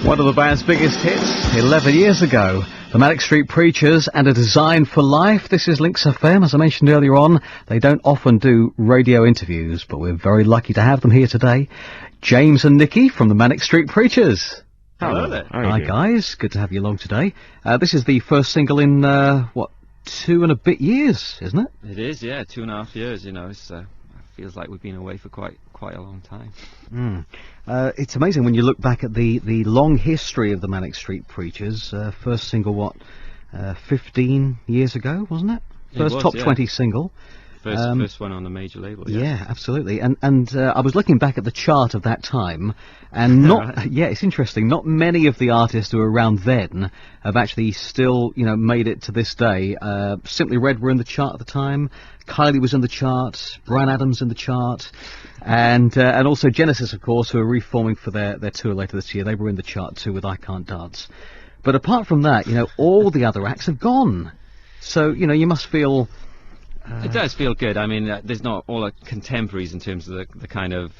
One of the band's biggest hits, 11 years ago. The Manic Street Preachers and A Design for Life. This is Links FM. As I mentioned earlier on, they don't often do radio interviews, but we're very lucky to have them here today. James and Nicky from the Manic Street Preachers. Hello there. Hi guys, good to have you along today. This is the first single in, 2 and a bit years, isn't it? It is, yeah, 2.5 years, you know, it feels like we've been away for quite a long time. It's amazing when you look back at the long history of the Manic Street Preachers. First single, 15 years ago, wasn't it? First top 20 single. First one on the major label. Yeah, absolutely. And I was looking back at the chart of that time, and it's interesting. Not many of the artists who were around then have actually still, made it to this day. Simply Red were in the chart at the time. Kylie was in the chart. Bryan Adams in the chart, and also Genesis, of course, who are reforming for their tour later this year. They were in the chart too with I Can't Dance. But apart from that, all the other acts have gone. So you must feel. It does feel good. I mean, there's not all the contemporaries in terms of the kind of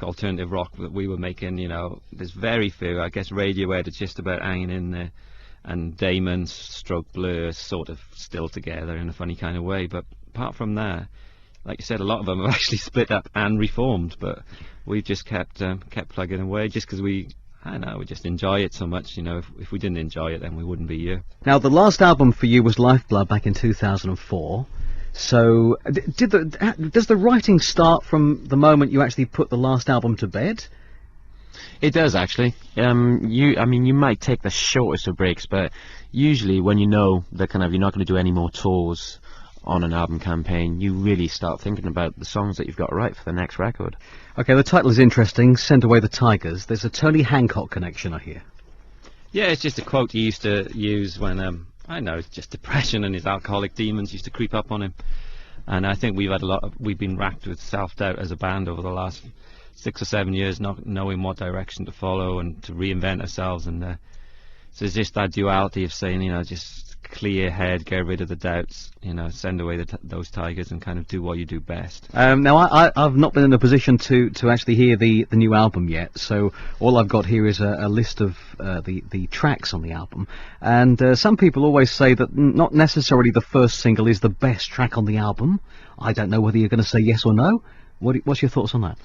alternative rock that we were making, There's very few. I guess Radiohead is just about hanging in there, and Damon, stroke Blur, sort of still together in a funny kind of way. But apart from that, like you said, a lot of them have actually split up and reformed, but we've just kept plugging away just because we just enjoy it so much, If we didn't enjoy it, then we wouldn't be here. Now, the last album for you was Lifeblood back in 2004. So, does the writing start from the moment you actually put the last album to bed? It does, actually. You might take the shortest of breaks, but usually when you know that you're not going to do any more tours on an album campaign, you really start thinking about the songs that you've got to write for the next record. Okay, the title is interesting, Send Away the Tigers. There's a Tony Hancock connection, I hear. Yeah, it's just a quote he used to use when, it's just depression and his alcoholic demons used to creep up on him. And I think we've been racked with self-doubt as a band over the last 6 or 7 years, not knowing what direction to follow and to reinvent ourselves. And so it's just that duality of saying, just clear head, get rid of the doubts, send away those tigers and kind of do what you do best. Now, I've not been in a position to actually hear the new album yet, so all I've got here is a list of the tracks on the album. And some people always say that not necessarily the first single is the best track on the album. I don't know whether you're going to say yes or no. What's your thoughts on that?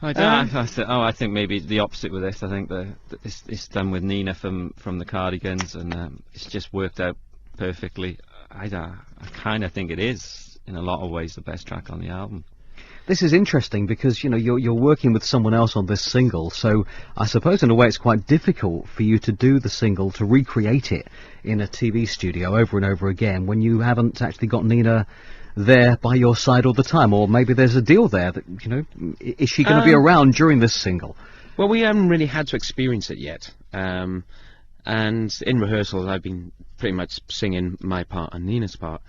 I think maybe the opposite with this. I think that it's done with Nina from the Cardigans, and it's just worked out perfectly. I kind of think it is, in a lot of ways, the best track on the album. This is interesting because you're working with someone else on this single, so I suppose in a way it's quite difficult for you to do the single, to recreate it in a TV studio over and over again when you haven't actually got Nina there by your side all the time. Or maybe there's a deal there that, is she going to be around during this single? Well, we haven't really had to experience it yet. And in rehearsals I've been pretty much singing my part and Nina's part.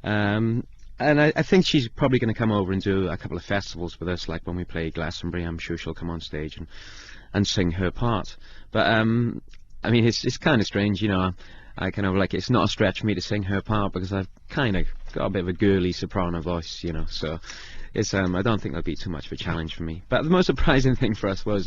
And I think she's probably going to come over and do a couple of festivals with us, like when we play Glastonbury. I'm sure she'll come on stage and sing her part. But it's kind of strange, I kind of it's not a stretch for me to sing her part because I've kind of got a bit of a girly soprano voice, so it's I don't think that'll be too much of a challenge for me. But the most surprising thing for us was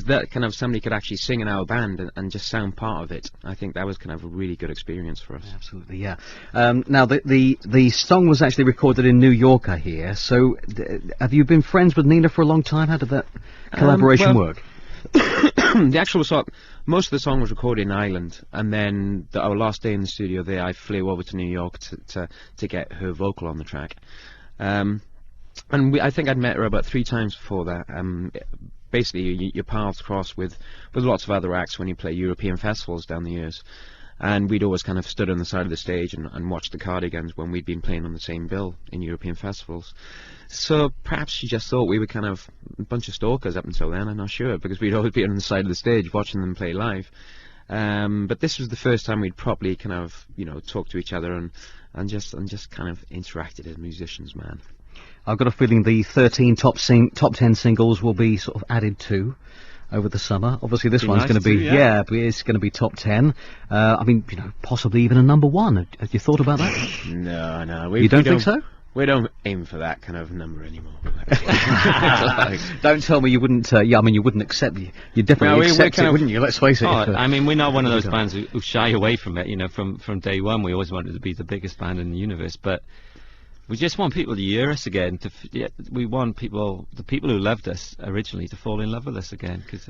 that kind of somebody could actually sing in our band and just sound part of it. I think that was kind of a really good experience for us. Absolutely, yeah. Now the song was actually recorded in New York, I hear. So have you been friends with Nina for a long time? How did that collaboration work? The actual song, most of the song was recorded in Ireland, and then our last day in the studio there, I flew over to New York to get her vocal on the track. I think I'd met her about 3 times before that. Basically, your paths cross with lots of other acts when you play European festivals down the years. And we'd always kind of stood on the side of the stage and watched the Cardigans when we'd been playing on the same bill in European festivals. So perhaps she just thought we were kind of a bunch of stalkers up until then, I'm not sure, because we'd always be on the side of the stage watching them play live. But this was the first time we'd properly kind of, talked to each other and just kind of interacted as musicians, man. I've got a feeling the 13 top 10 singles will be sort of added to over the summer. Obviously this one's going to be, it's going to be top 10. Possibly even a number 1. Have you thought about that? No. You don't think so? We don't aim for that kind of number anymore. Don't tell me you wouldn't. Yeah, I mean, you wouldn't accept. You definitely accept it, wouldn't you? Let's face it. I mean, we're not one of those bands who shy away from it. You know, from day one, we always wanted to be the biggest band in the universe, but we just want people to hear us again. We want the people who loved us originally, to fall in love with us again, because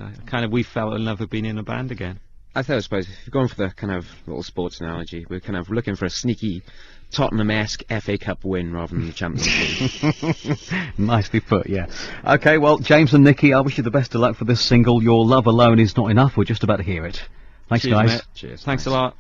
we fell in love with being in a band again. I suppose if you're going for the kind of little sports analogy, we're kind of looking for a sneaky Tottenham-esque FA Cup win rather than the Champions League. Nicely put, yeah. Okay, well, James and Nicky, I wish you the best of luck for this single. Your Love Alone Is Not Enough. We're just about to hear it. Thanks, Cheers, guys. Mate. Cheers. Thanks a lot.